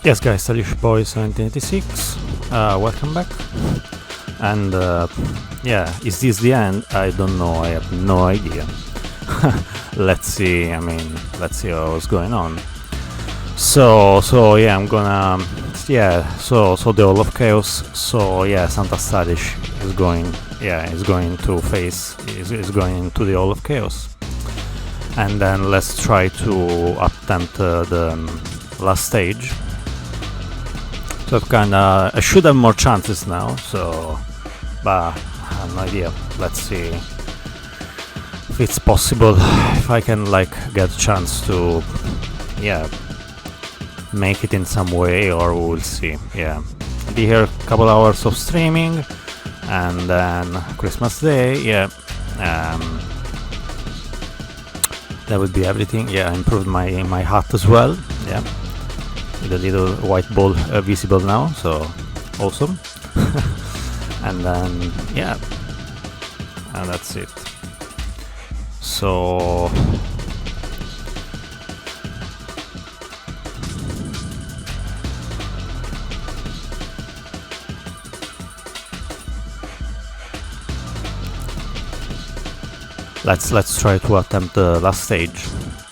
Yes, guys, Alish Boy 1786. Welcome back. And yeah, is this the end? I don't know. I have no idea. Let's see. Let's see what's going on. So yeah, I'm gonna So the Hall of Chaos. So yeah, Santa Stadish is going. Yeah, is going to face. Is going into the Hall of Chaos. And then let's try to attempt the last stage. So I should have more chances now. So, but I have no idea. Let's see if it's possible. If I can get a chance to, make it in some way, or we'll see. Yeah, I'll be here a couple hours of streaming, and then Christmas Day. Yeah. That would be everything. Yeah, I improved my hat as well. Yeah, with a little white ball visible now, so awesome. And then and that's it. So let's try to attempt the last stage,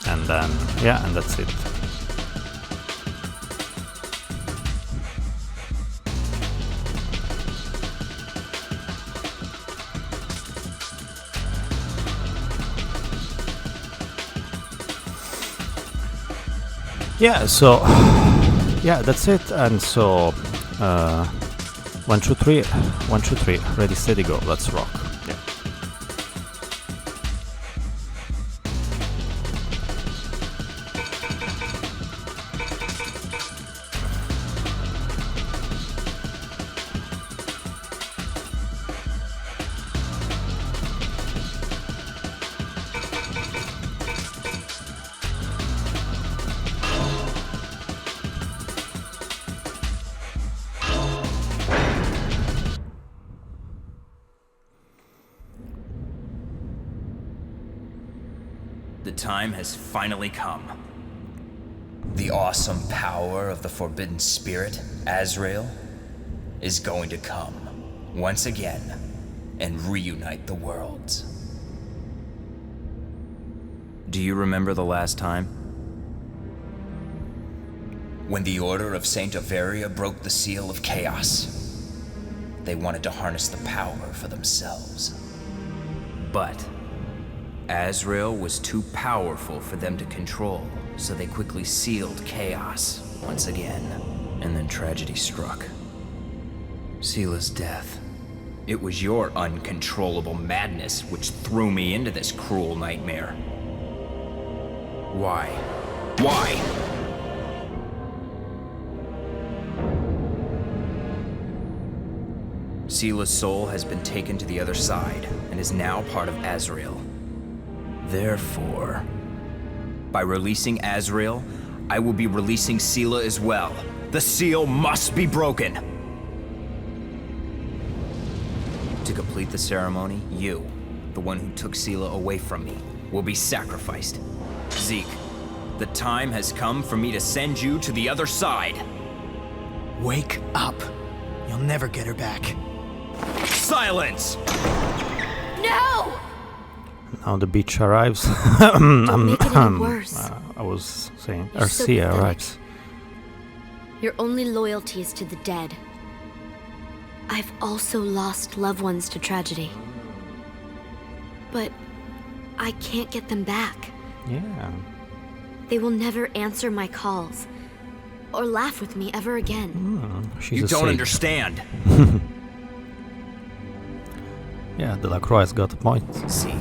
and then and that's it. So that's it. And so 1 2 3 1 2 3 ready steady go, let's rock. The time has finally come. The awesome power of the Forbidden Spirit, Azrael, is going to come once again and reunite the worlds. Do you remember the last time? When the Order of Saint Averia broke the seal of chaos, they wanted to harness the power for themselves. But Azrael was too powerful for them to control, so they quickly sealed chaos once again. And then tragedy struck. Seela's death. It was your uncontrollable madness which threw me into this cruel nightmare. Why? Why? Seela's soul has been taken to the other side and is now part of Azrael. Therefore, by releasing Azrael, I will be releasing Seela as well. The seal must be broken! To complete the ceremony, you, the one who took Seela away from me, will be sacrificed. Zeke, the time has come for me to send you to the other side. Wake up. You'll never get her back. Silence! No! Now the beach arrives. Don't make it any worse. I was saying, You're so Arcia pathetic. arrives. Your only loyalty is to the dead. I've also lost loved ones to tragedy. But I can't get them back. Yeah. They will never answer my calls or laugh with me ever again. She's You a don't sage. understand. Yeah, Delacroix's got a point. Zeke,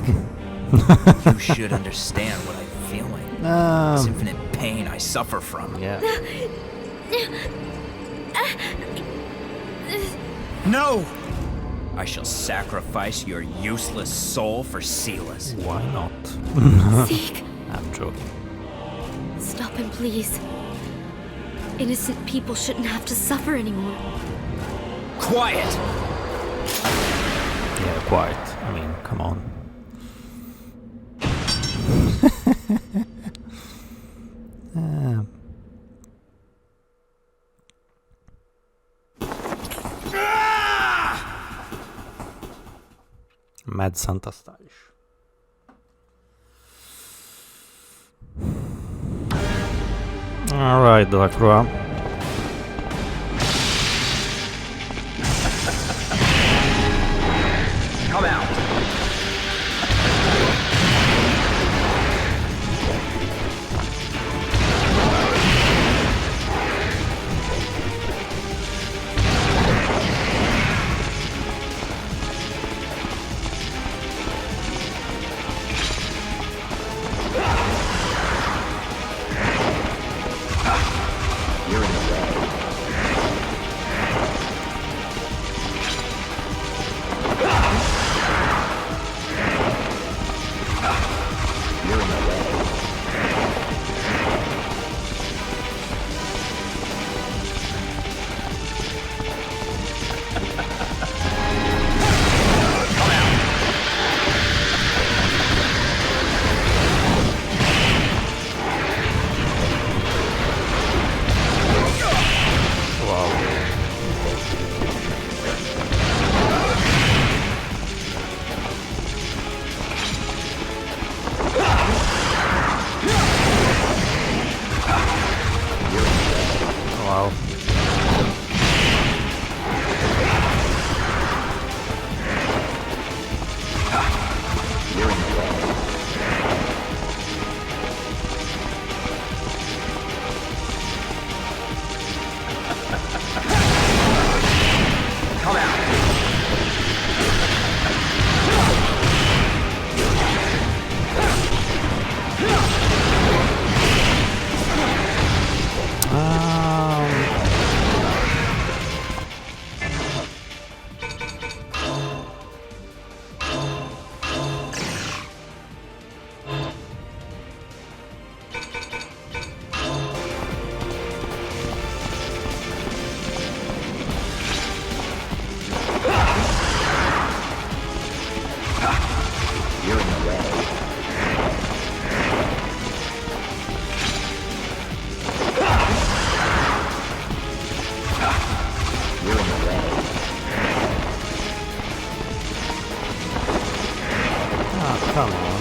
you should understand what I'm feeling. This infinite pain I suffer from. Yeah. No! I shall sacrifice your useless soul for Seela's. Why not? Zeke, I'm joking. stop him, please. Innocent people shouldn't have to suffer anymore. Quiet! Yeah, quite. I mean, come on. Mad Santa Stylish. Alright, Delacroix. Come out. You're in the way. You're in the way. Come out. Wow. Wow. You're in the way. Come out. You're in the way. You're in the way. Ah, come on.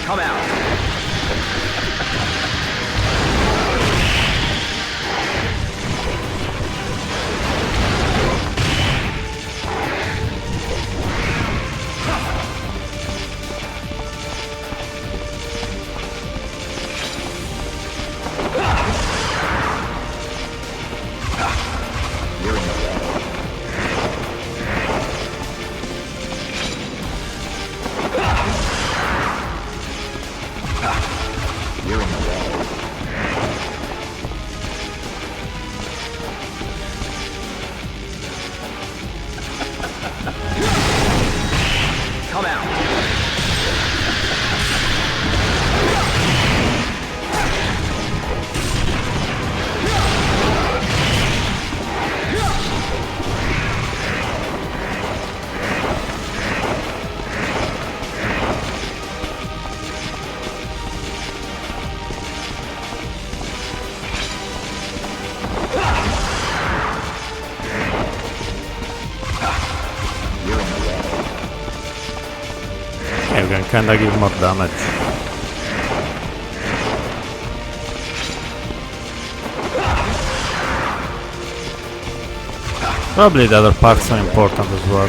Come out. You're in the way. You're in the way. Come out. You're in the way. Yeah, we can kinda give more damage. Probably the other parts are important as well.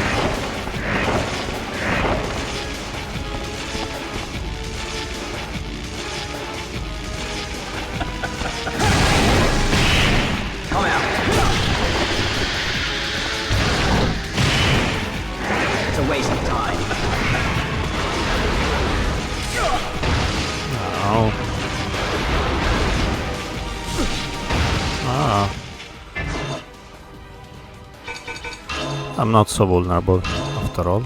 Come out. It's a waste of time. No. Ah. I'm not so vulnerable after all.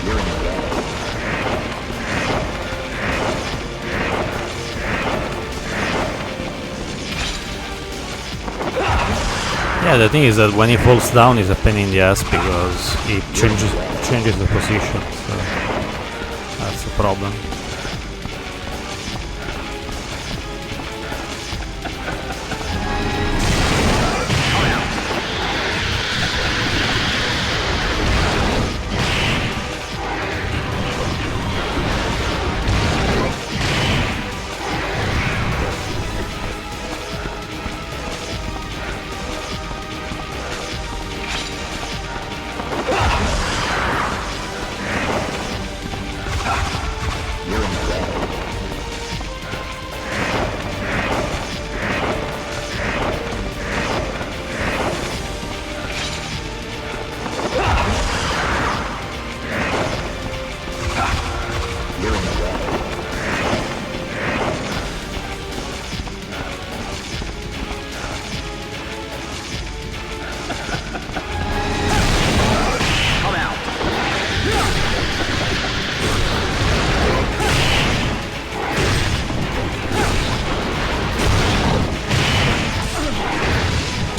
You're in the way. Yeah, the thing is that when he falls down, he's a pain in the ass because he changes the position. So that's the problem.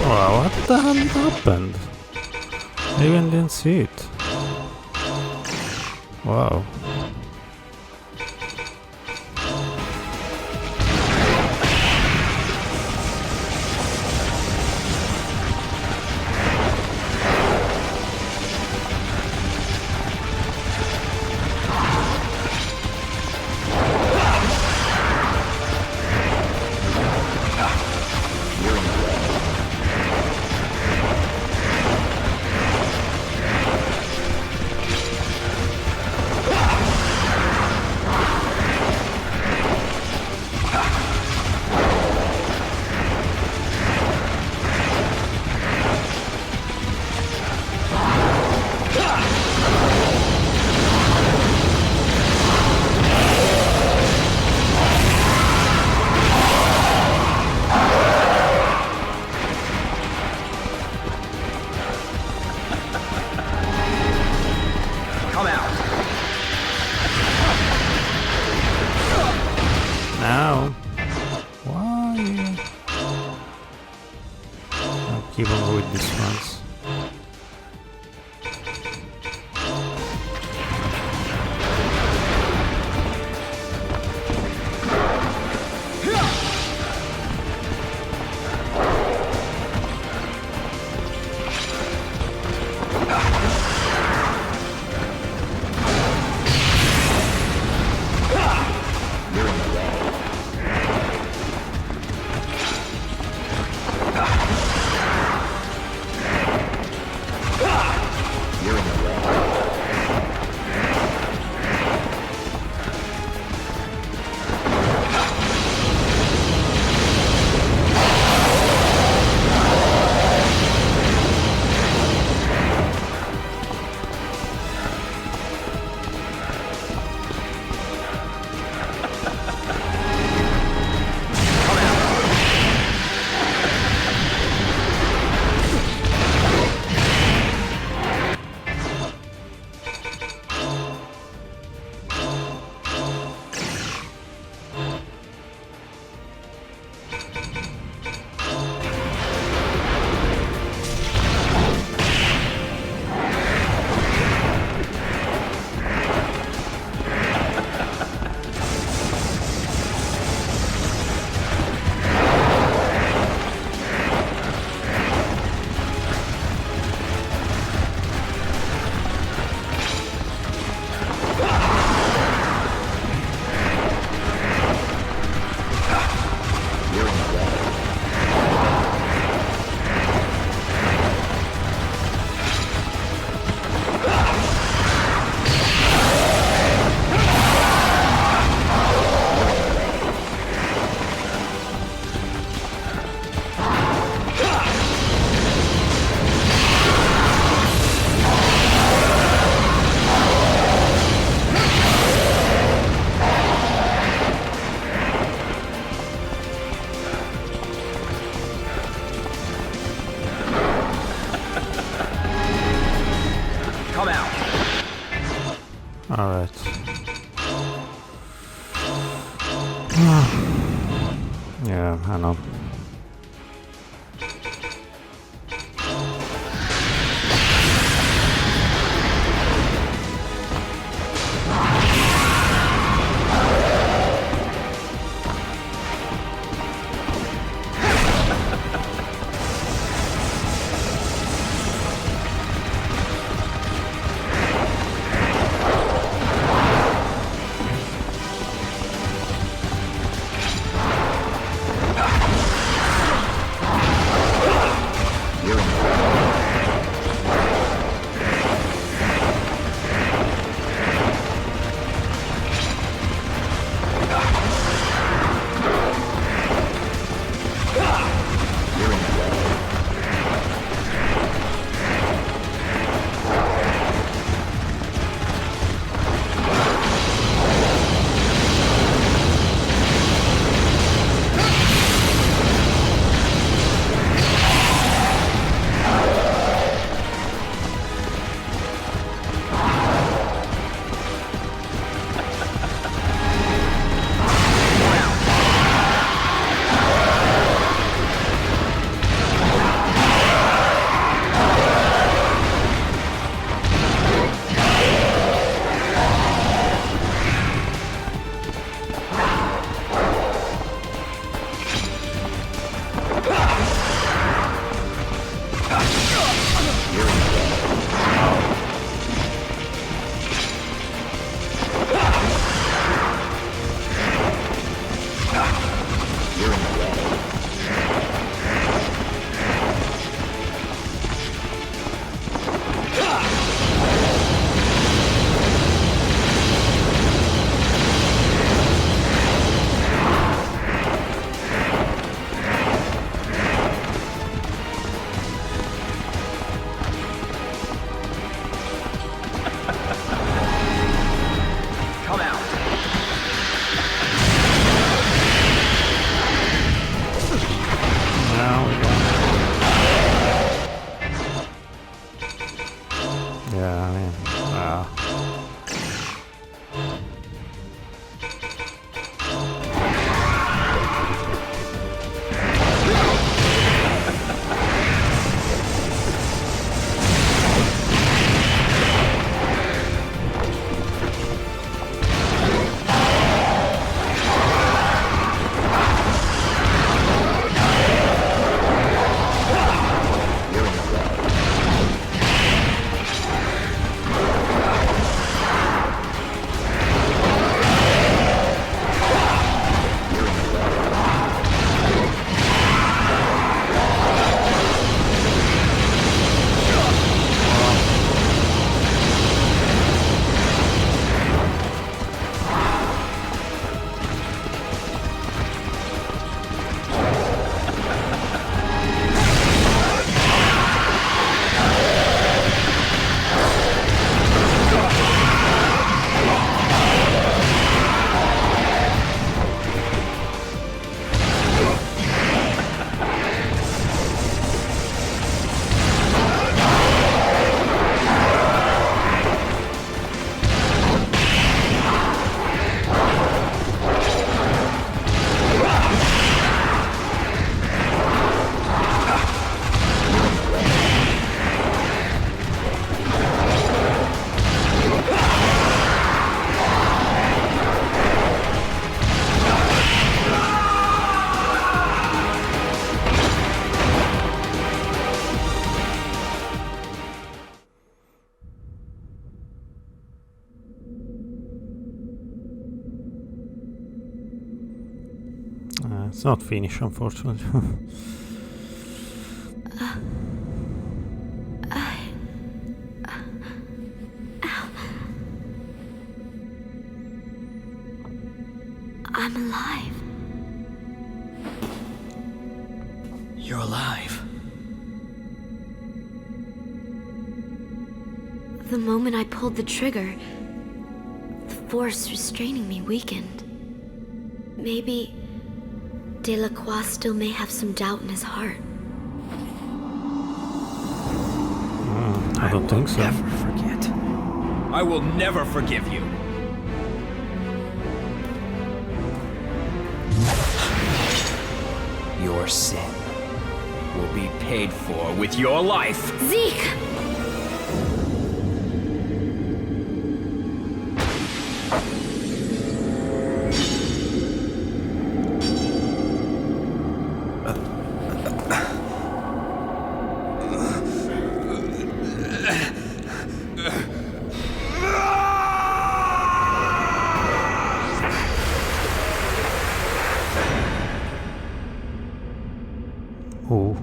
Wow, what the hell happened? I even didn't see it. Wow. Now, why? I'll keep on with these ones. Alright. Yeah, I know. It's not finished, unfortunately. I'm alive. You're alive. The moment I pulled the trigger, the force restraining me weakened. Maybe Delacroix still may have some doubt in his heart. I don't think so. Never forget. I will never forgive you. Your sin will be paid for with your life. Zeke! Oh.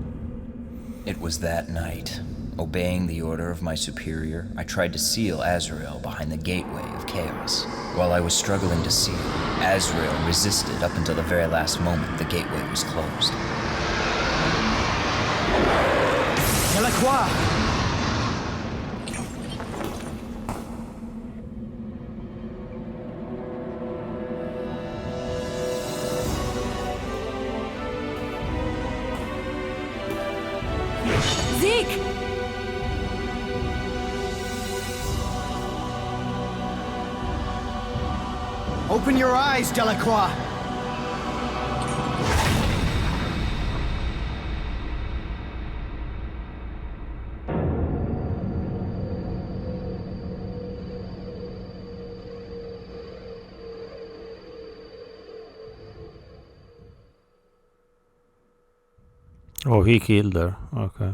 It was that night. Obeying the order of my superior, I tried to seal Azrael behind the gateway of chaos. While I was struggling to seal, Azrael resisted up until the very last moment the gateway was closed. Delacroix! Zeke! Open your eyes, Delacroix! Oh, he killed her. Okay.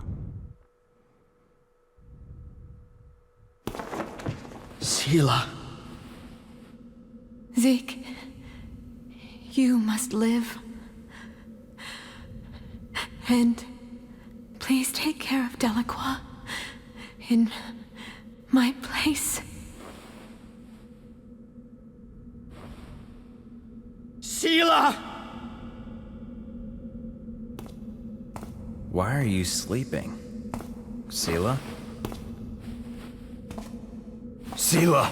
Seelah. Zeke, you must live. And please take care of Delacroix in my place. Seelah! Why are you sleeping? Seelah? Seelah!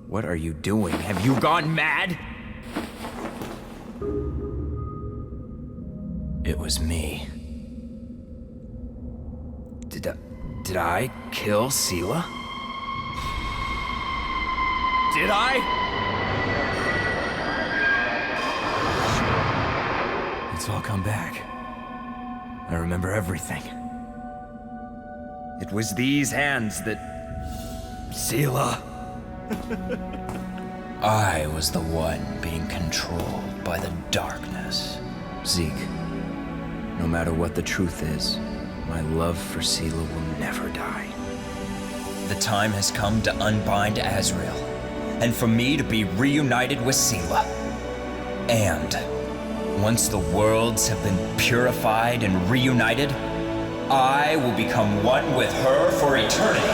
What are you doing? Have you gone mad? It was me. Did I kill Seelah? Did I? It's all come back. I remember everything. It was these hands that... Seela. I was the one being controlled by the darkness. Zeke, no matter what the truth is, my love for Seela will never die. The time has come to unbind Azrael, and for me to be reunited with Seela. And once the worlds have been purified and reunited, I will become one with her for eternity.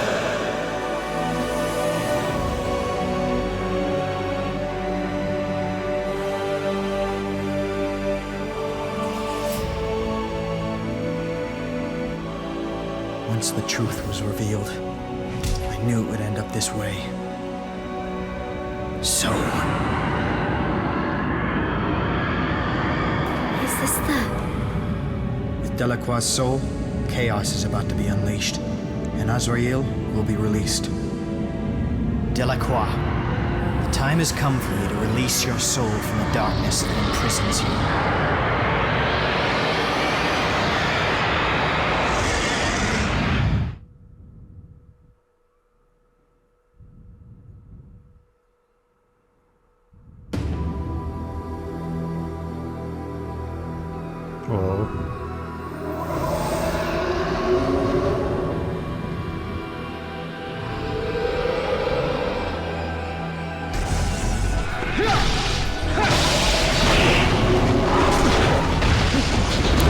Once the truth was revealed, I knew it would end up this way. So... Is this with Delacroix's soul, chaos is about to be unleashed, and Azrael will be released. Delacroix, the time has come for you to release your soul from the darkness that imprisons you. Whoa.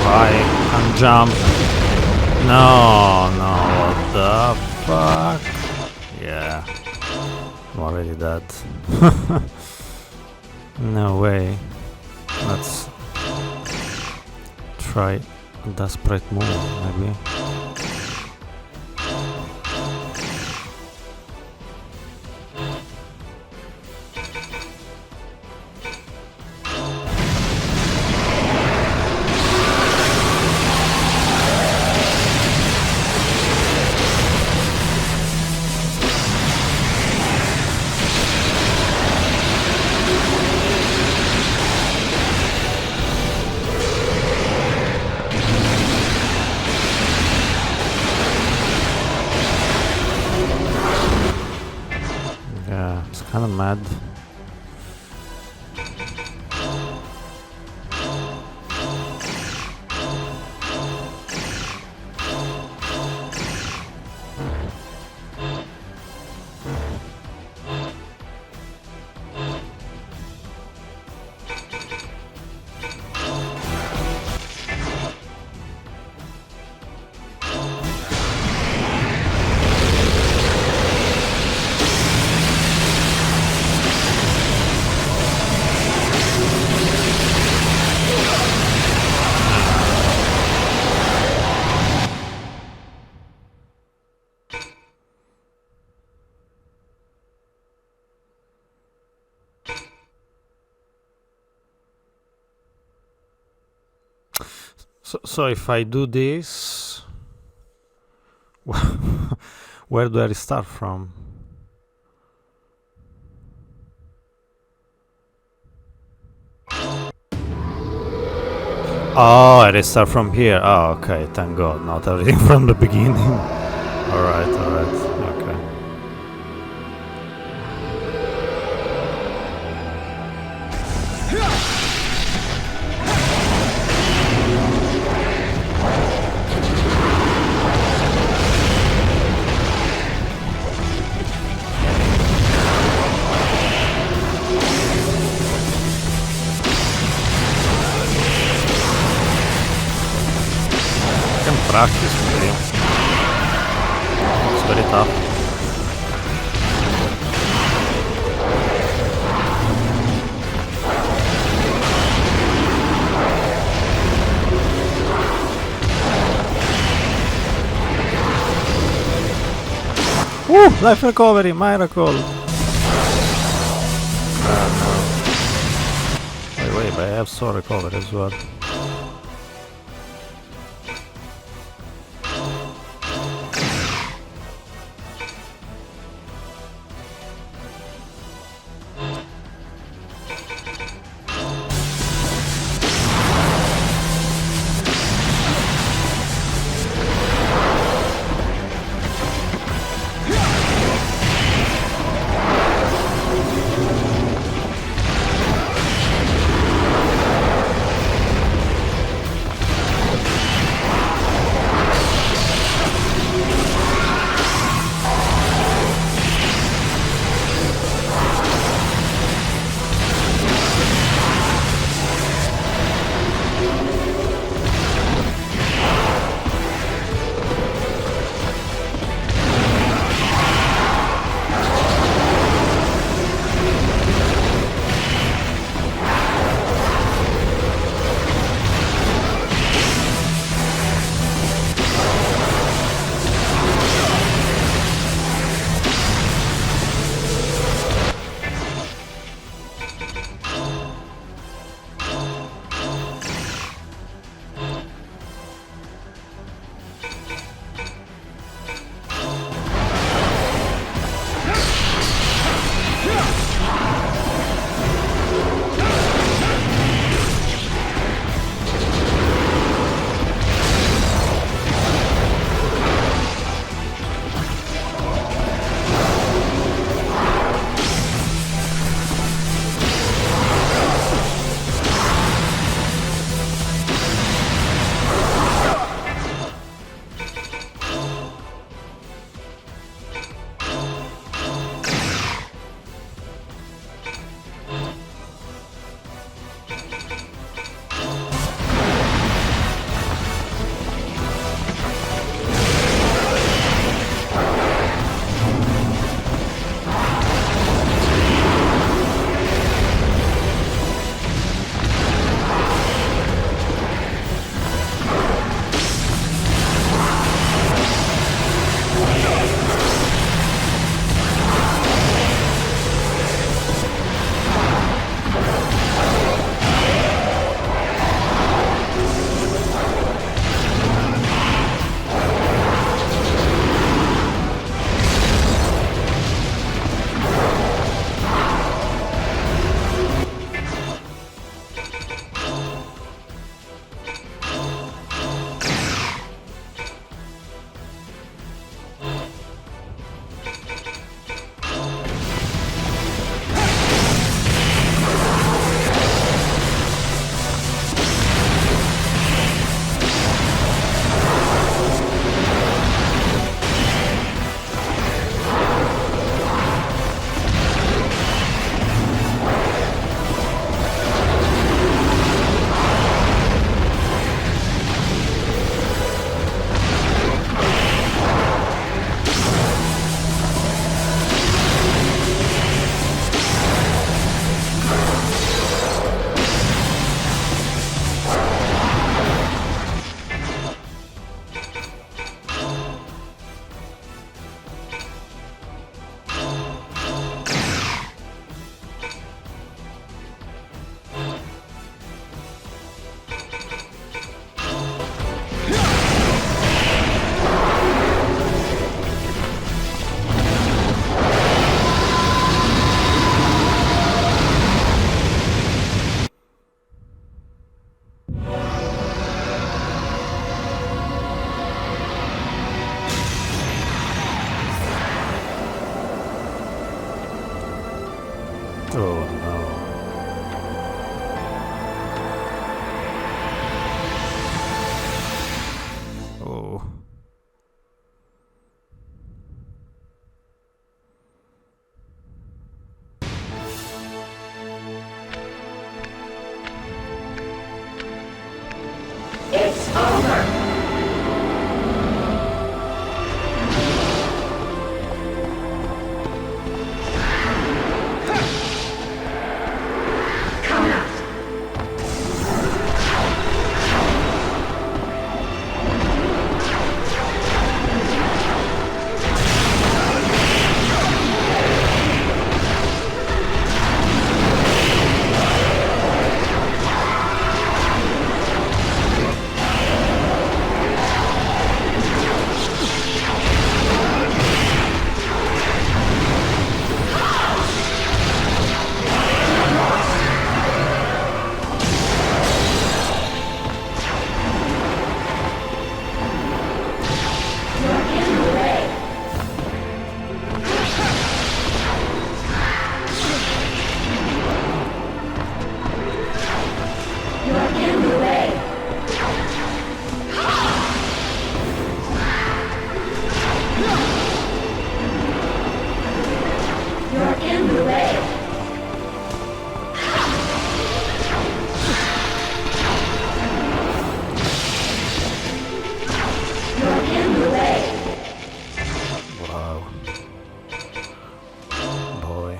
Why? Can't jump. No, what the fuck? Yeah. I'm already dead. No way. Let's try a desperate move, maybe. Yeah, it's kind of mad. So if I do this, where do I restart from? Oh, I restart from here. Oh, okay, thank God, not everything from the beginning. Alright, okay. Practice with him. It's very tough. Woo! Life recovery, miracle! No. Wait, but I have soul recovery as well. Oh no. Oh. It's over! Come out! Wow. Boy.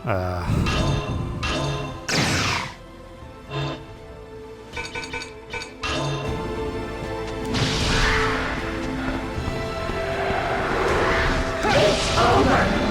It's over!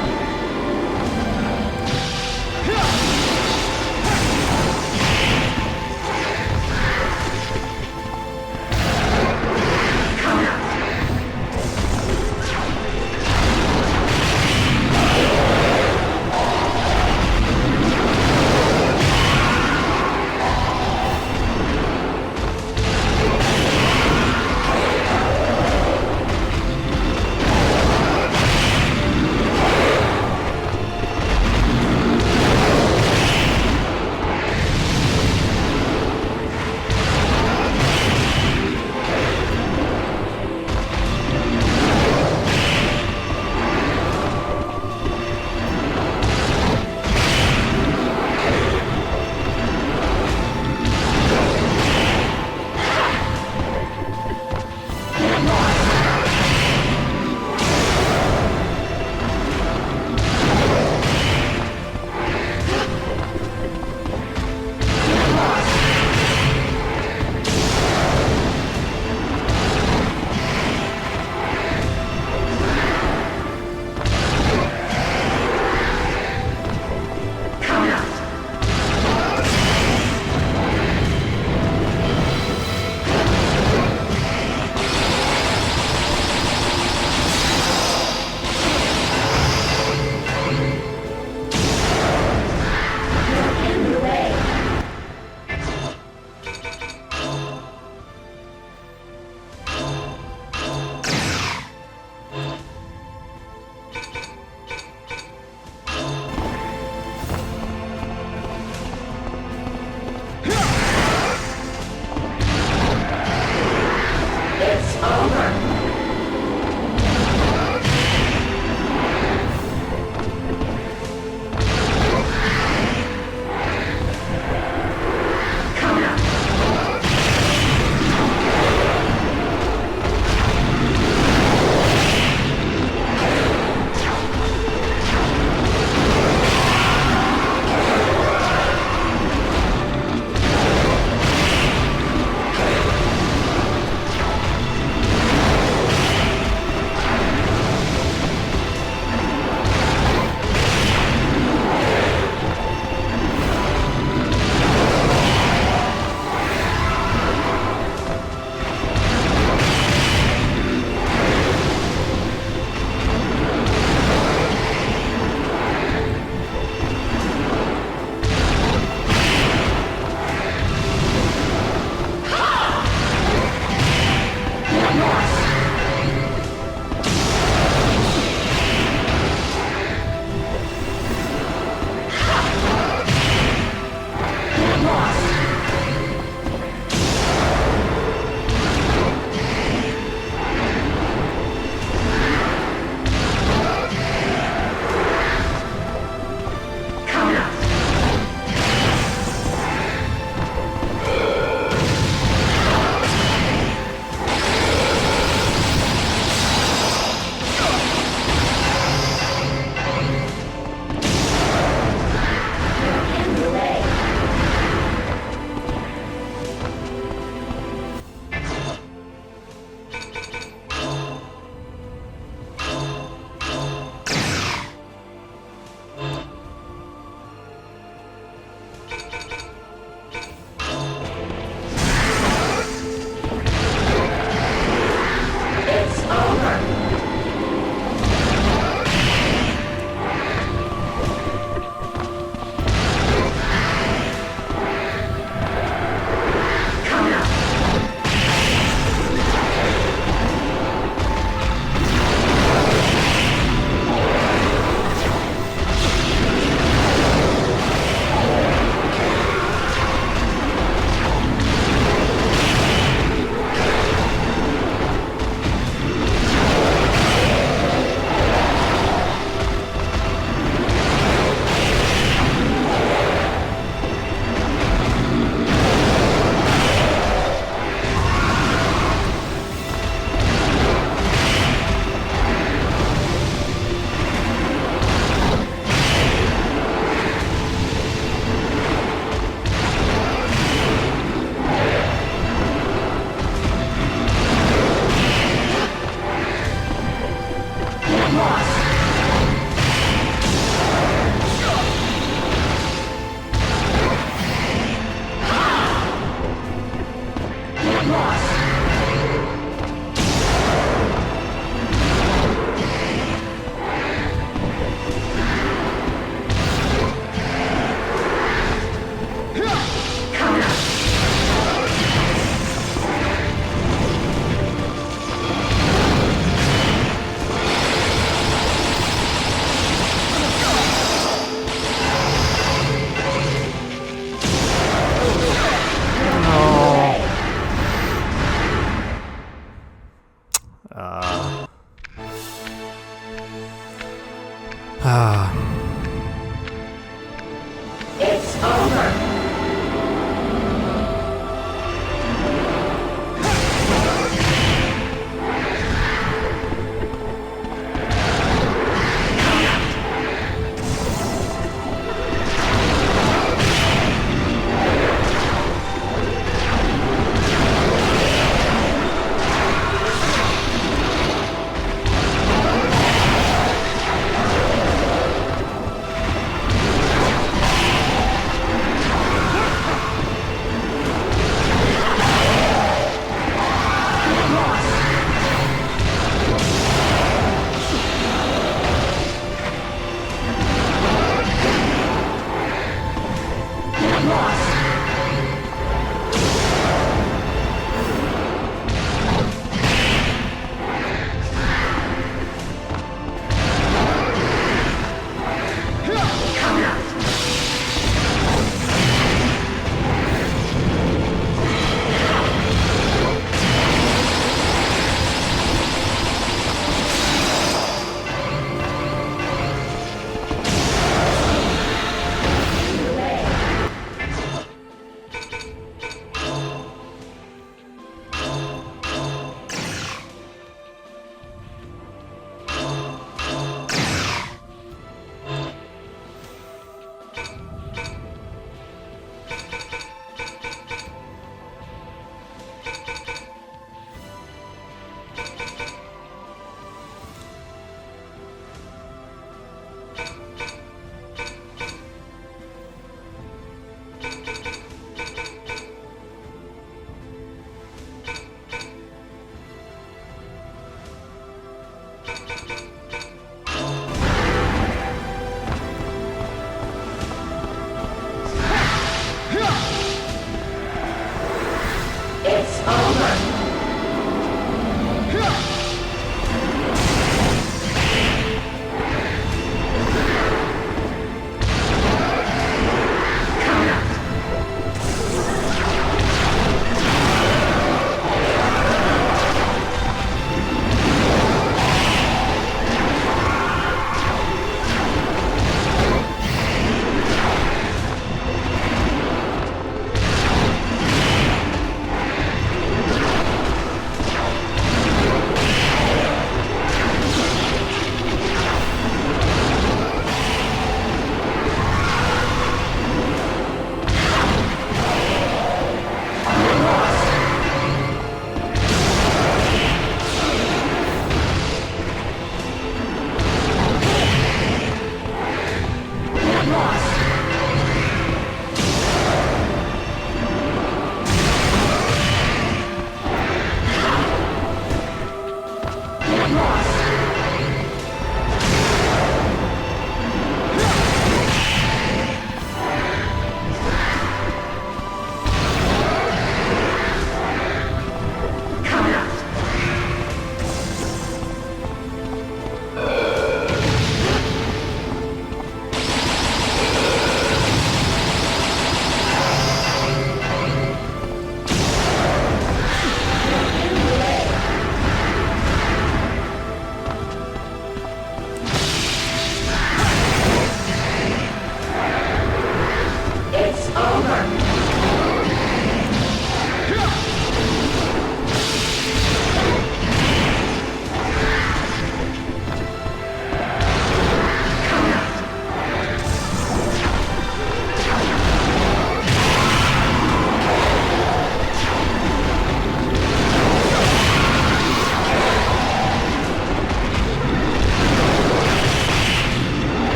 It's over!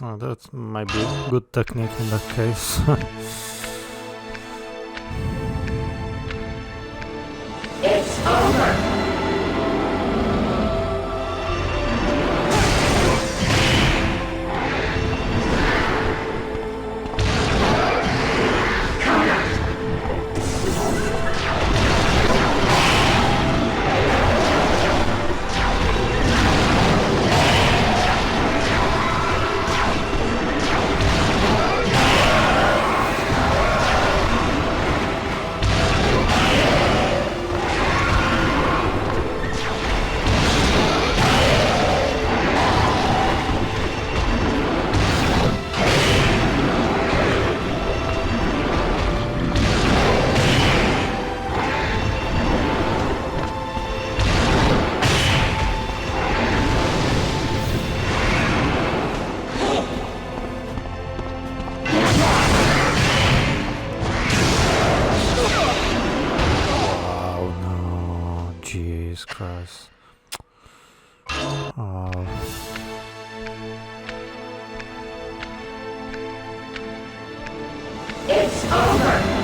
Oh, that might be a good technique in that case. It's over! Jesus Christ. Oh. It's over!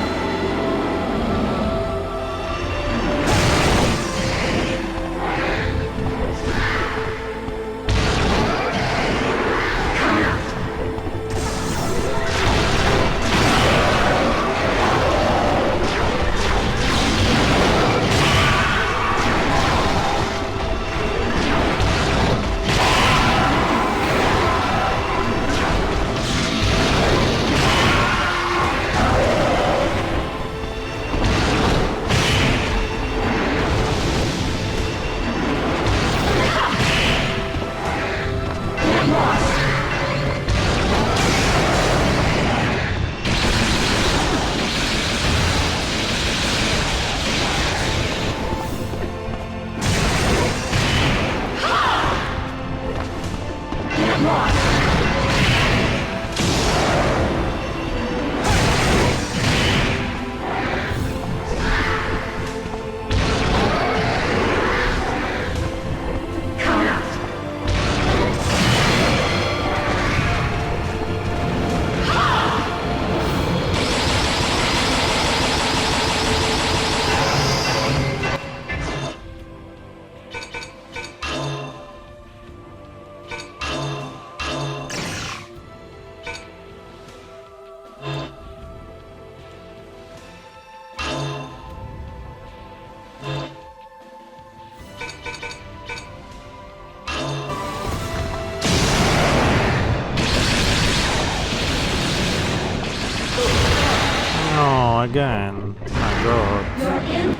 No, again. My god. You're in.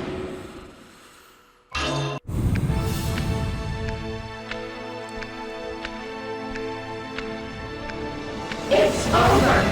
It's over!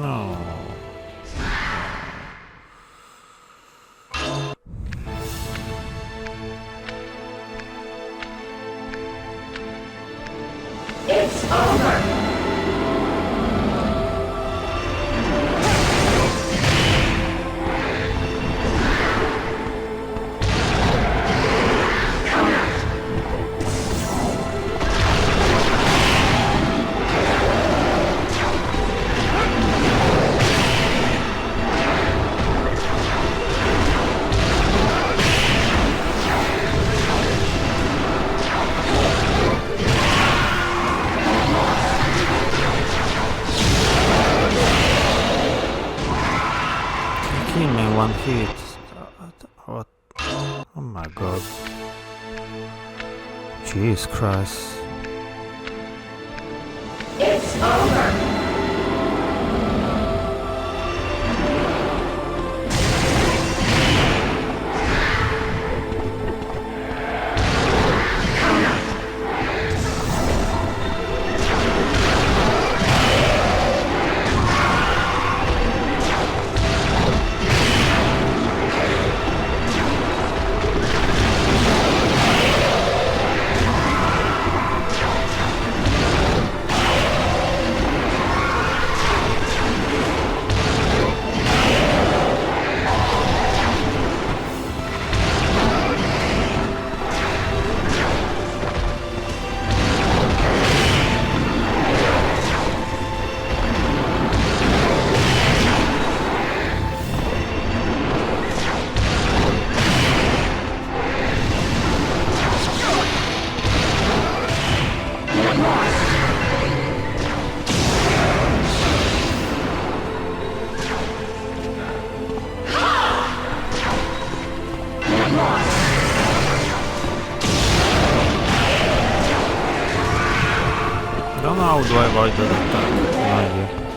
No. It's over! Kill me in one hit. What? Oh my god. Jesus Christ. It's over! How do I avoid that attack? No idea.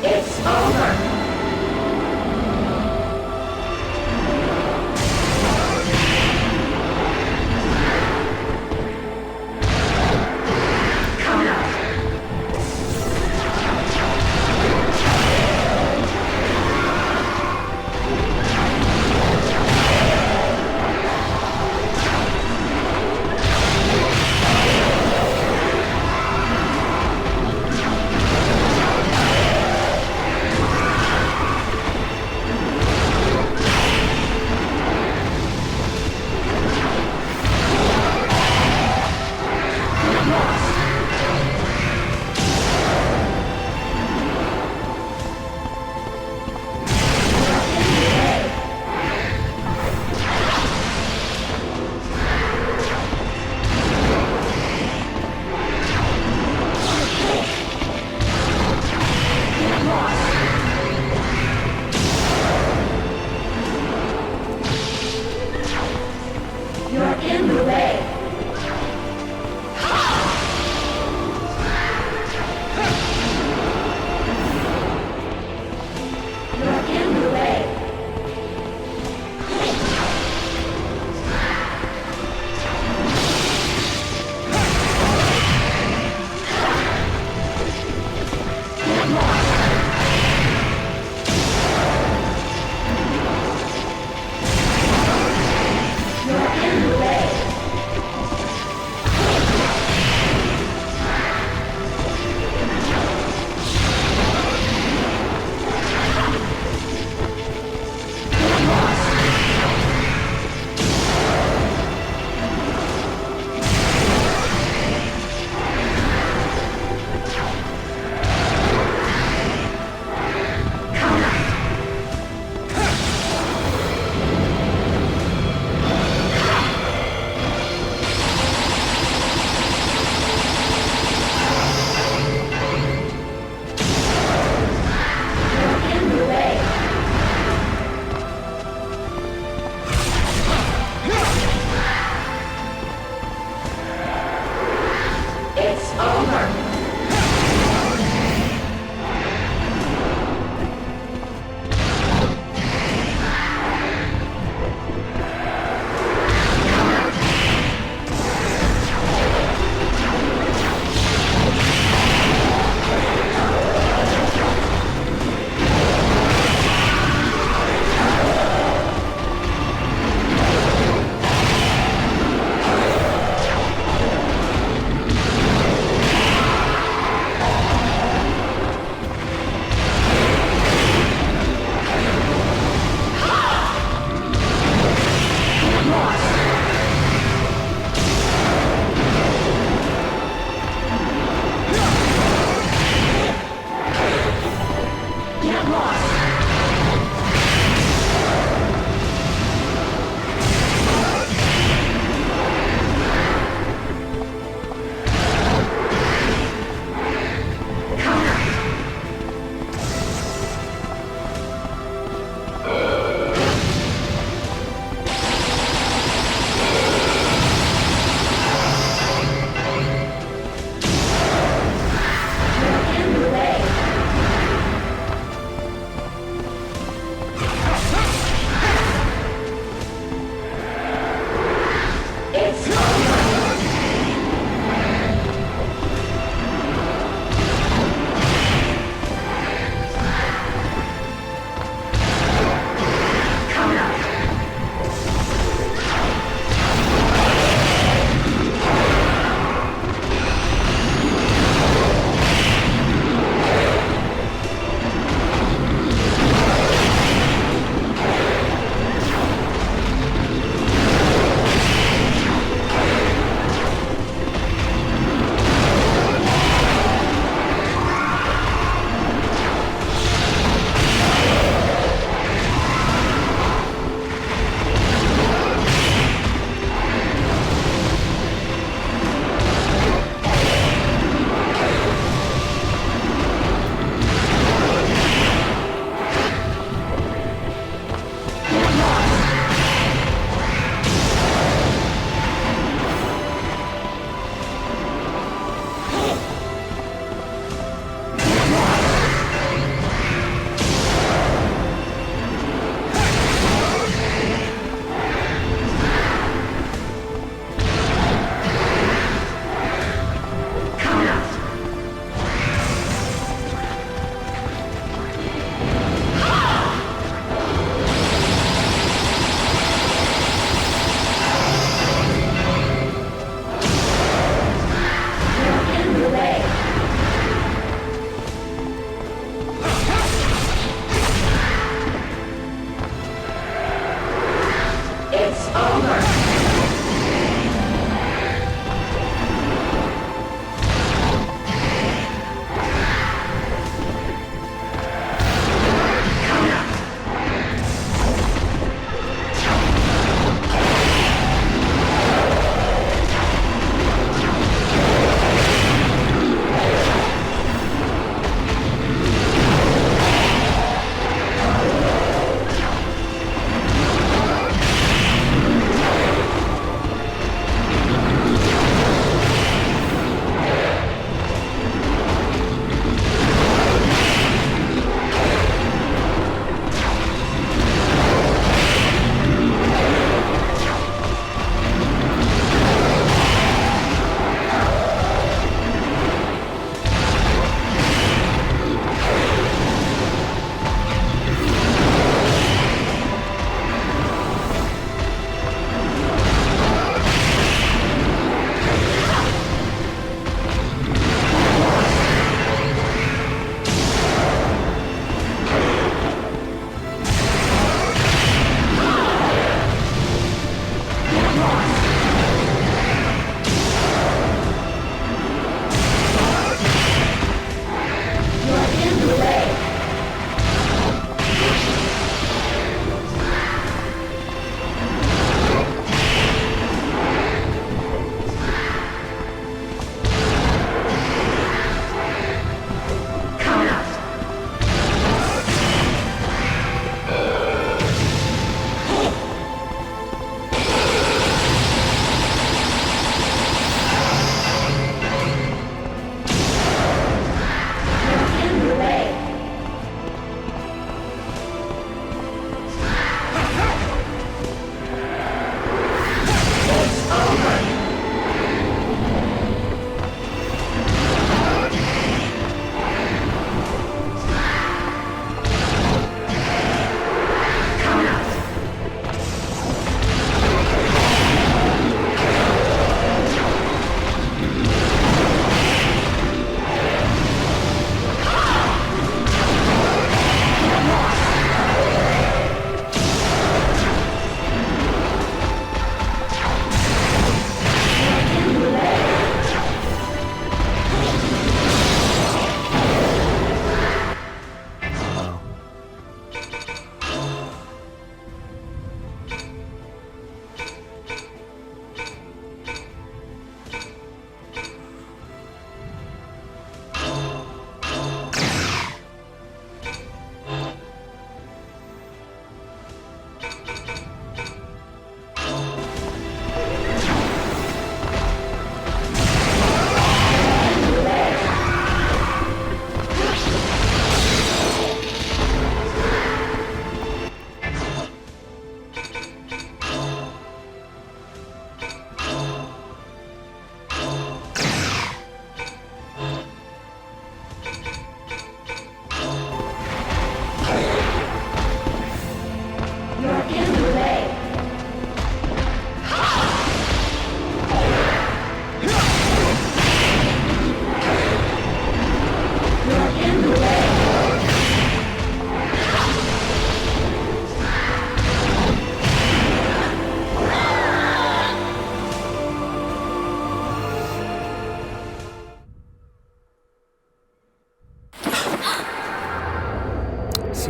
It's over!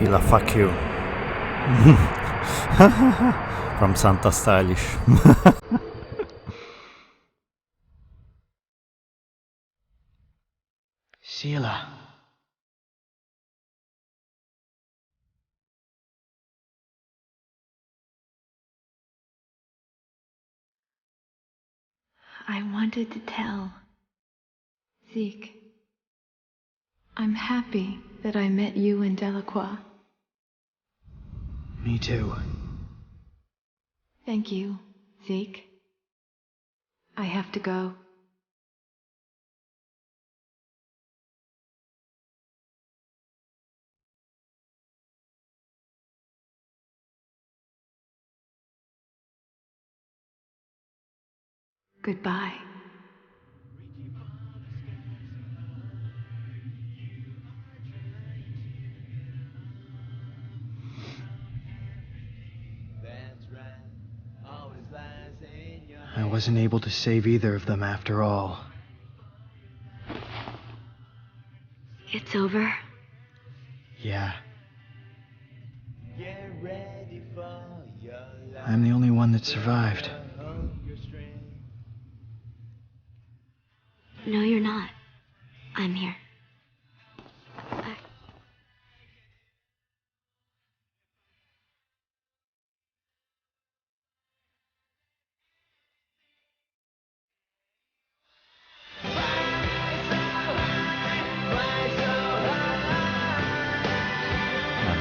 Sila, fuck you. From Santa Stylish. Sila. I wanted to tell. Zeke, I'm happy that I met you and Delacroix. Me too. Thank you, Zeke. I have to go. Goodbye. I wasn't able to save either of them after all. It's over. Yeah. I'm the only one that survived. No, you're not. I'm here.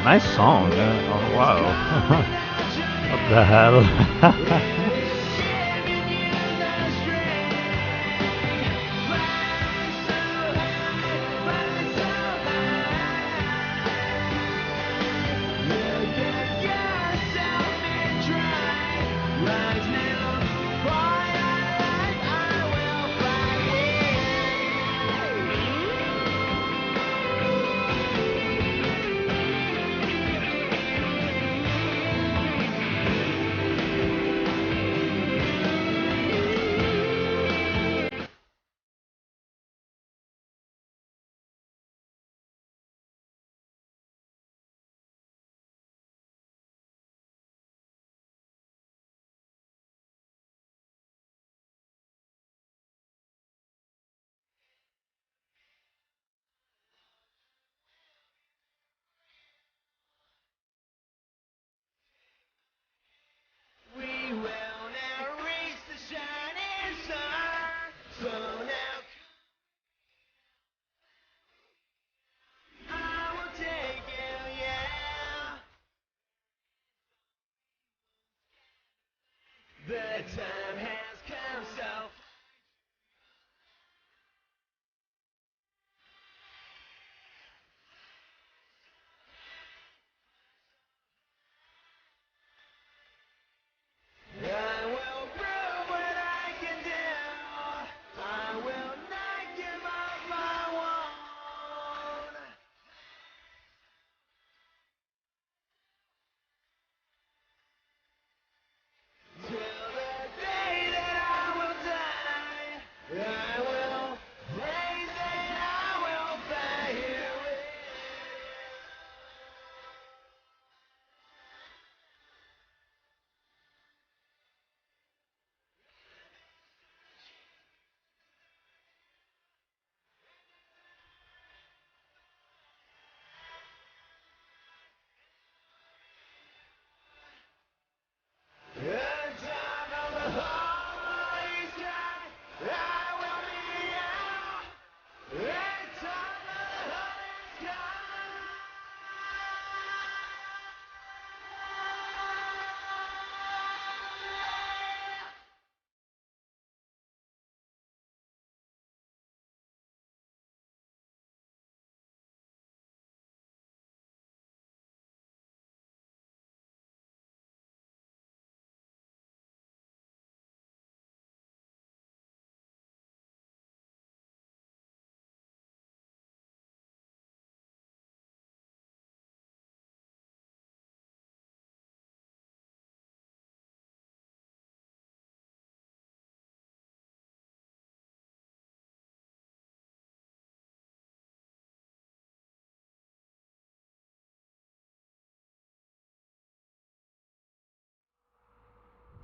Nice song. Oh, wow. What the hell?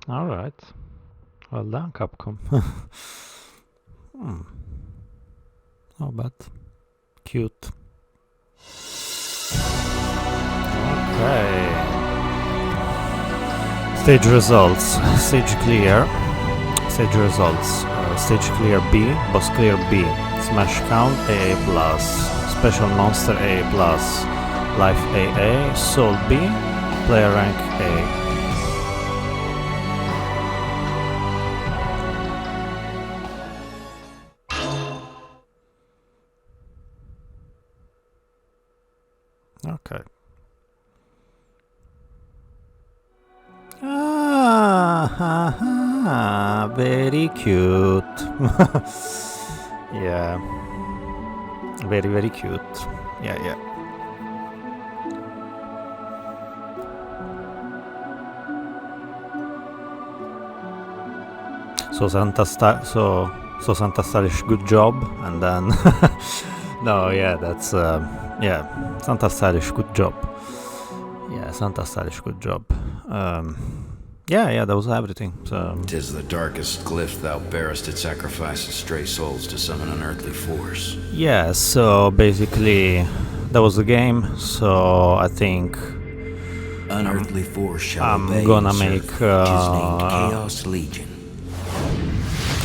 Alright. Well done, Capcom. Oh, but cute. Okay. Stage results. Stage clear. Stage results. Stage clear B. Boss clear B. Smash count AA+. Special monster AA+. Life AA. Soul B. Player rank A. Okay. Very cute. Yeah. Very, very cute. Yeah. So Santa Stylish, good job, and then no, yeah, that's Santa Stylish, good job. Yeah, Santa Stylish, good job. Yeah, that was everything. So 'Tis the darkest glyph thou bearest, it sacrifices stray souls to summon unearthly force. yeah, so basically that was the game. So I think Unearthly force shall I'm obey gonna and serve. make, It is named Chaos Legion.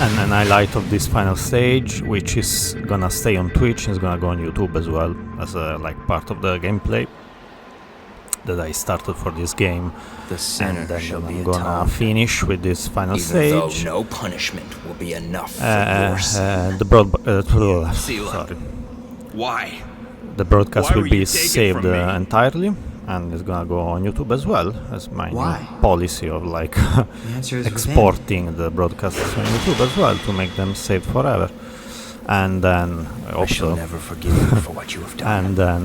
an highlight of this final stage, which is gonna stay on Twitch, is gonna go on YouTube as well as a part of the gameplay that I started for this game, The sinner and then shall be I'm gonna atoned, finish with this final even though stage. no punishment will be enough for your sin. Sorry. Why? The broadcast Why will were be you taken saved from me? entirely, and it's gonna go on YouTube as well as my new Why? policy of The answer is within. exporting the broadcasts on YouTube as well to make them saved forever. And then I shall also, never forgive you for what you have done. and then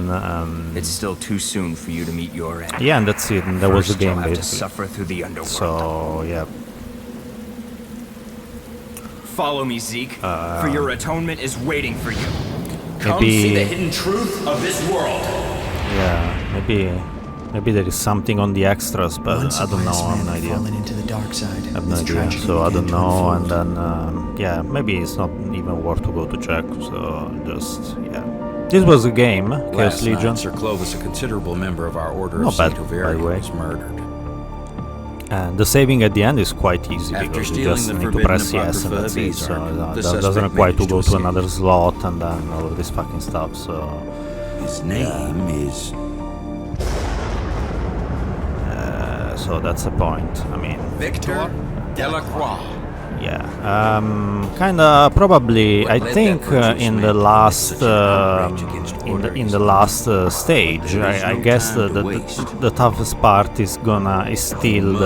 It's still too soon for you to meet your end. yeah, and that's it. And that was the First, you'll game have to basically. suffer through the underworld. So yeah, Follow me, Zeke, for your atonement is waiting for you. Come see the hidden truth of this world. maybe there is something on the extras, but Once I a don't know. pious I have no man idea. fallen into the dark side. I have no His idea, tragedy so I began don't to know, unfold. and then maybe it's not even worth to go to check. So just this was a game, Chaos Last Legion. night, Sir Clovis, a considerable member of our Order Not of Saint bad, by the Ovarian, way. was murdered. And the saving at the end is quite easy After because you stealing just the need to forbidden press yes and Apocrypha that's of it. So Azark, the that suspect doesn't require to managed go to to escape. another slot and then all of this fucking stuff. So His name is... so that's the point. I mean, Victor Delacroix. yeah, kinda probably. I think in the last in the last stage, I guess the toughest part is still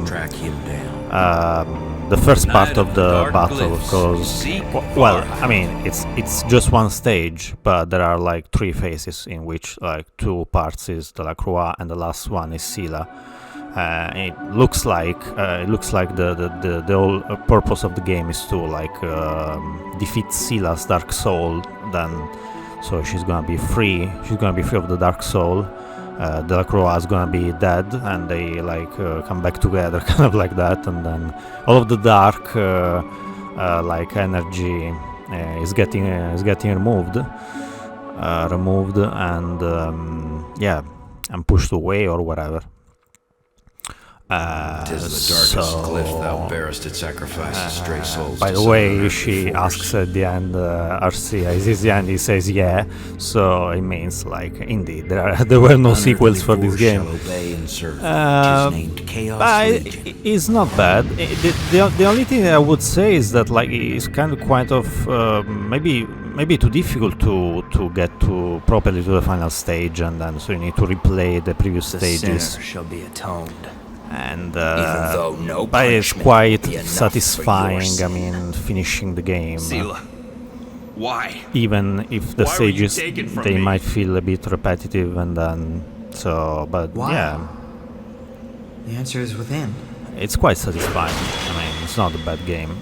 track him down. the first part of the battle, because well, I mean it's just one stage, but there are like 3 phases in which like 2 parts is Delacroix and the last one is Scylla. It looks like the whole purpose of the game is to defeat Scylla's dark soul. Then, so she's gonna be free. She's gonna be free of the dark soul. Delacroix is gonna be dead, and they come back together, kind of like that. And then all of the dark energy is getting removed, and and pushed away or whatever. 'Tis the darkest glyph thou bearest, it sacrifices stray souls. By to the summon way, unearthly she force. asks at the end, Arcia, is this the end? He says yeah, so it means indeed there were no Unearthly sequels for this force game. shall obey and serve. Uh, 'Tis named Chaos But Legion. it's not bad. The only thing I would say is that it's kind of quite of maybe too difficult to get to properly to the final stage, and then so you need to replay the previous The stages. sinner shall be atoned. And Even though no but it's punishment quite will be enough satisfying. for I your mean, finishing the game, Sela. Why? even if the Why were you stages taken from they me? might feel a bit repetitive, and then but Why? yeah, The answer is within. it's quite satisfying. I mean, it's not a bad game.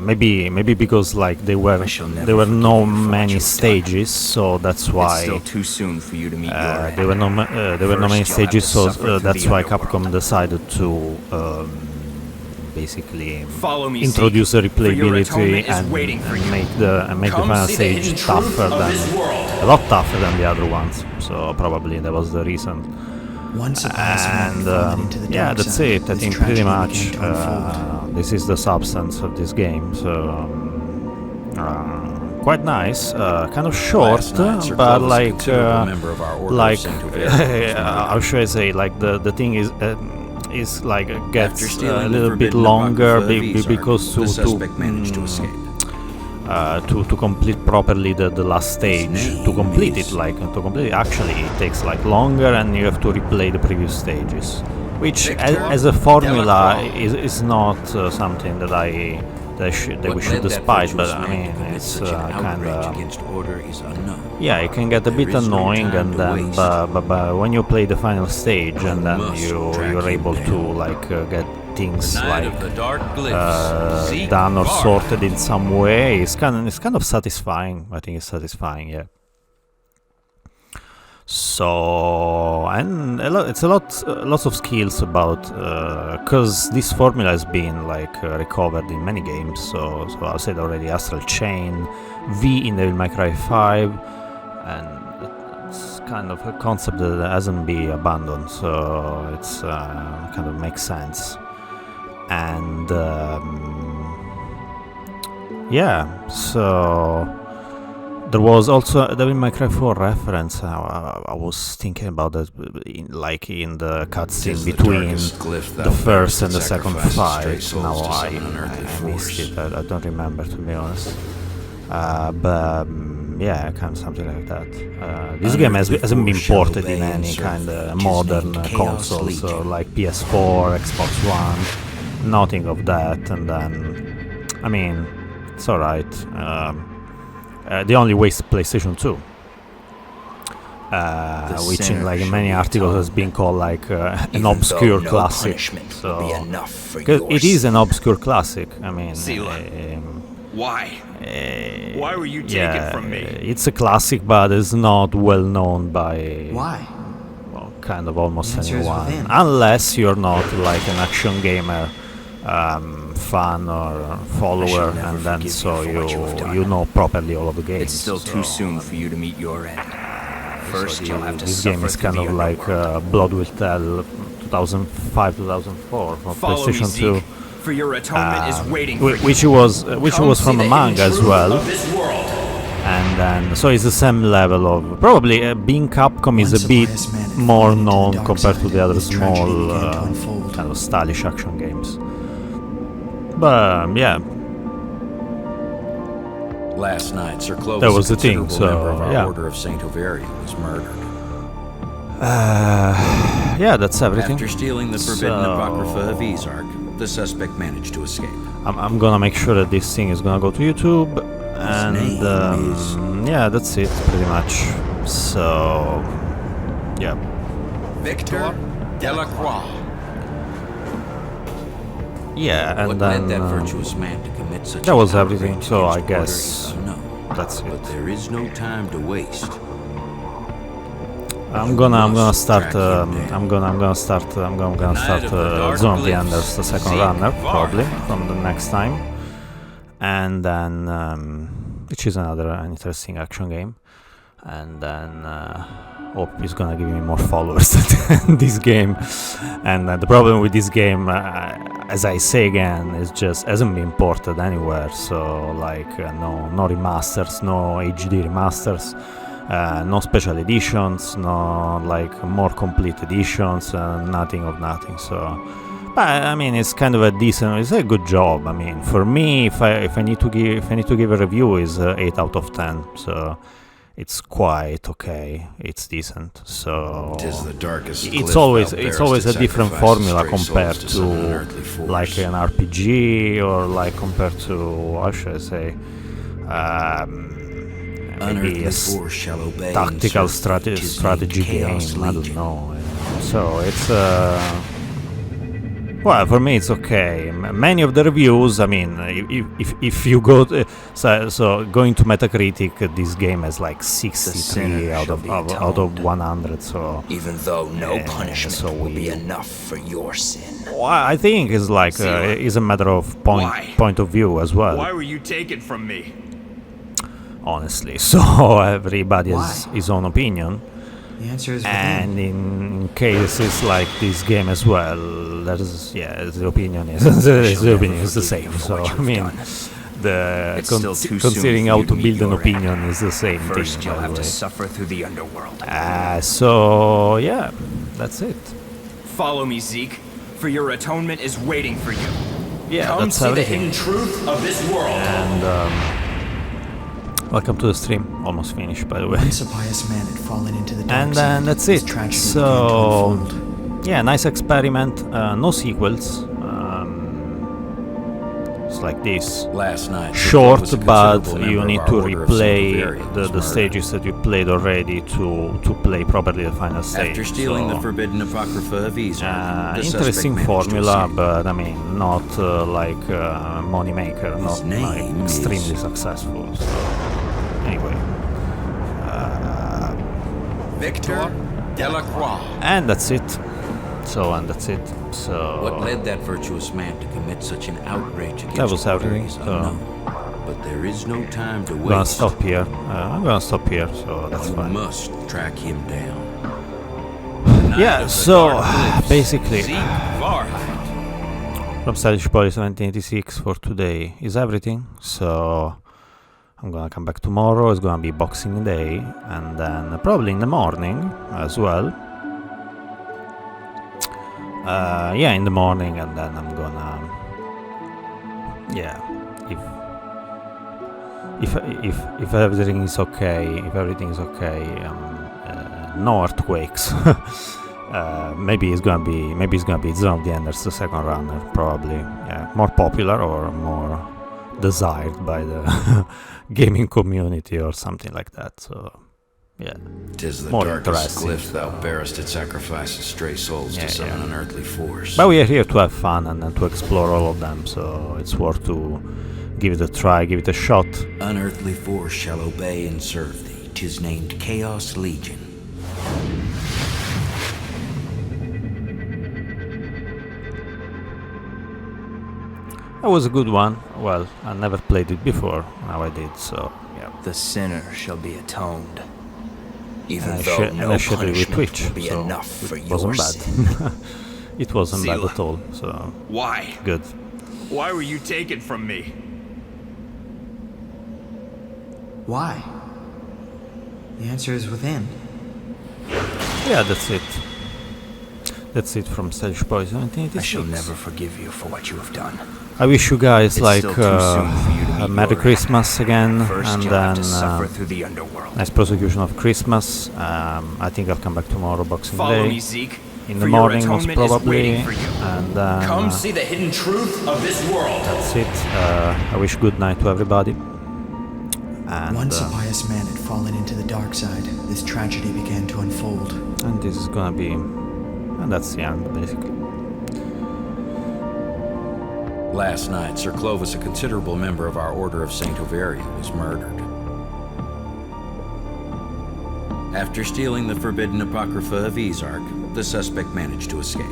Maybe because there were I shall never no forgive you for what many you have done. stages, so that's It's why. still too soon for you to meet your end. There were no many First, you'll have stages, to so suffer through that's the why underworld. Capcom decided to basically Follow me, introduce the Zeke, for your replayability atonement is and waiting for you. make the final stage tougher than a lot tougher than the other ones. So probably that was the reason. Once a pious monk And fallen into the yeah, dark that's side, it. I his think pretty tragedy much began to unfold. this is the substance of this game. So quite nice, kind of short, Last night, Sir but Clovis, a like considerable member of our Order of like Saint Overian, how should I say? Like the thing is like gets After a stealing the little bit forbidden longer Apocrypha of Izar, because the suspect managed to escape. to complete properly the last stage. name To complete is- to complete it, actually it takes like longer, and you have to replay the previous stages, which as a formula is not something that we should despise. But I mean, it's kind of order is unknown. yeah, it can get a bit There is no annoying, time and to then waste. but when you play the final stage, and then must track you're him able to down. like get things Knight like of the Dark Glyphs, Zeke done or Barr. sorted in some way. It's kind of satisfying. I think it's satisfying, yeah. So and it's lots of skills about because this formula has been like recovered in many games. So I said already, Astral Chain, V in Devil May Cry 5, and it's kind of a concept that hasn't been abandoned. So it's kind of makes sense. And yeah, so there was also a Devil May Cry 4 reference. I was thinking about that in the cutscene Tis the between darkest glyph thou the first bearest and the that second sacrifices stray fight. Now souls to I summon unearthly missed force. it. I don't remember, to be honest. But yeah, kind of something like that. This game hasn't been ported in any kind of modern console, so like PS4, Xbox One, nothing of that. And then, I mean, it's alright. The only way is PlayStation 2, which in like many articles has been called like an obscure classic. So it is an obscure classic. I mean, Why? Why were you taken yeah, from me? it's a classic, but it's not well known by Why? well, kind of almost The answer is anyone, within. unless you're not like an action gamer fan or follower, never and then forgive so you for what you have done. you know properly all of the games. It's still too soon for you to meet your end. First, you'll have to This suffer game is through kind the of like underworld. Blood Will Tell 2005 2004 for Follow me, PlayStation 2, Zeke, for your atonement is waiting for you. which was from a manga as well. And then, so it's the same level of probably being Capcom is Once a a bit pious man more fallen into the known dark compared to side, the other his tragedy small began to unfold. kind of stylish action games. But yeah, Last night, Sir Clovis, That was a the thing, considerable member so, of our yeah. Order of Saint Overian, was murdered. yeah, that's everything. After stealing the forbidden So- Apocrypha of Izark, the suspect managed to escape. I'm gonna make sure that this thing is gonna go to YouTube, and yeah, that's it pretty much. So yeah, Victor Delacroix. yeah, and What then led that virtuous man to commit such that was an everything. outrage So I against order guess is unknown. that's it. But there is no time to waste. I'm gonna start. track him down. I'm gonna start Knight of the Dark Zone of the Glyphs, Enders, the second Zeke runner, Varg. probably from the next time, and then which is another interesting action game, and then hope it's gonna give me more followers than this game. And the problem with this game, as I say again, is just hasn't been ported anywhere. So like no remasters, no HD remasters. No special editions, no like more complete editions, nothing of nothing. So, but I mean, it's kind of it's a good job. I mean, for me, if I need to give a review, is 8 out of 10. So, it's quite okay. It's decent. So, Tis the darkest it's glyph always thou it's bearest always that a different sacrifices formula stray souls compared to summon unearthly to force. like an RPG, or like compared to, how should I say, maybe Unearthly a force shall obey tactical and serve. 'Tis strategy named game. Chaos I don't Legion. know. So it's Well, for me it's okay. Many of the reviews, I mean, if you go to, so going to Metacritic, this game has like 63 out of 100. So Even though no punishment so will be we- enough for your sin. well, I think it's like is a matter of Why? point of view as well. Why were you taken from me? Honestly, so everybody has Why? his own opinion. The answer is within. And in cases like this game as well, the opinion is the opinion is the same. So I mean, the It's still too soon considering for how you to to build meet an your opinion is the same First, thing. you'll by have the to way. suffer through the underworld. So yeah, that's it. Follow me, Zeke, for your atonement is waiting for you. Yeah, Come that's see the everything. hidden truth of this world. And welcome to the stream. Almost finished, by the way. Once a pious man had fallen into the dark And side. then that's His it. tragedy So began to unfold. yeah, nice experiment. No sequels. It's like this. Last night, Sir Short, Clovis, a but considerable you member need of to our Order of replay Sanctuary, the was murdered. stages that you played already to play properly the final stage. After stealing so, the forbidden apocrypha of Ezar, the interesting suspect managed to formula, escape. but I mean, not like Moneymaker, His not like name extremely is- successful. So anyway, Victor Delacroix. and that's it. And that's it. So What led that virtuous man to commit such an outrage against That was order everything, is so- unknown. But there is no time to I'm gonna waste. stop here. I'm gonna stop here, so that's You fine. must track him down. Yeah, so basically Zeke Varheit. from Stylish Boy 1786 for today is everything. So I'm gonna come back tomorrow. It's gonna be Boxing Day, and then probably in the morning as well. Yeah, in the morning, and then I'm gonna, yeah, if everything is okay, no earthquakes. Maybe it's gonna be Zone of the Enders, the second runner, probably. Yeah, more popular or more desired by the gaming community or something like that. So yeah, 'Tis the More darkest interesting. glyph thou bearest. It sacrifices stray souls Yeah, to summon yeah. an earthly force. but we are here to have fun and to explore all of them. So it's worth to give it a try, give it a shot. Unearthly force shall obey and serve thee. 'Tis named Chaos Legion. That was a good one. Well, I never played it before. Now I did. So yeah. The sinner shall be atoned. Even And I though shared no it with punishment Twitch, will be so enough for it your wasn't sin. bad. It wasn't bad Zila. at all. So Why? good. Why were you taken from me? Why? The answer is within. Yeah, that's it. That's it from Stylish Boy 1786. I shall never forgive you for what you have done. I wish you guys It's like still too soon for you to a meet Merry your Christmas again, First, and you'll have then to suffer through the underworld. nice prosecution of Christmas. I think I'll come back tomorrow, Boxing Follow Day, me, Zeke. in for the your morning most atonement is probably, waiting for you. and then Come see the hidden truth of this world. that's it. I wish good night to everybody. And, Once a pious man had fallen into the dark side. This tragedy began to unfold. and this is gonna be, and that's the end basically. Last night, Sir Clovis, a considerable member of our Order of Saint Overia, was murdered. After stealing the forbidden apocrypha of Ezark, the suspect managed to escape.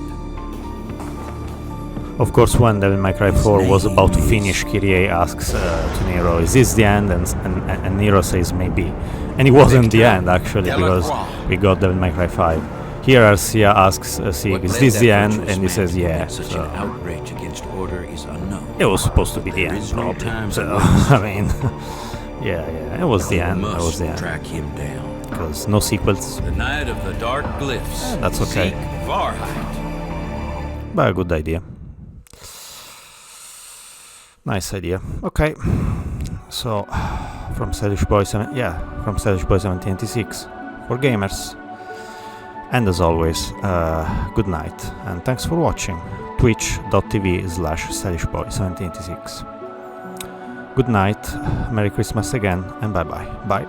Of course, when Devil May Cry 4 was about to finish, Kyrie asks to Nero, "Is this the end?" And Nero says, "Maybe." And it wasn't the end actually, because we got Devil May Cry 5. Here, Arcia asks Sig, What "Is led this that the end?" virtuous And he man says, to "Yeah." commit Such So an outrage against order is unknown. it was supposed to be the There end, is no probably. time to So waste. I mean, yeah, it was the You end. It was must the end track him down. because no sequels, The Night of the Dark Glyphs. that's okay. Zeke Varheit. But a good idea. Nice idea. Okay. So from Stylish Boy 1786 for gamers. And as always, good night and thanks for watching. Twitch.tv/stylishboy1786. Good night, Merry Christmas again, and bye bye. Bye.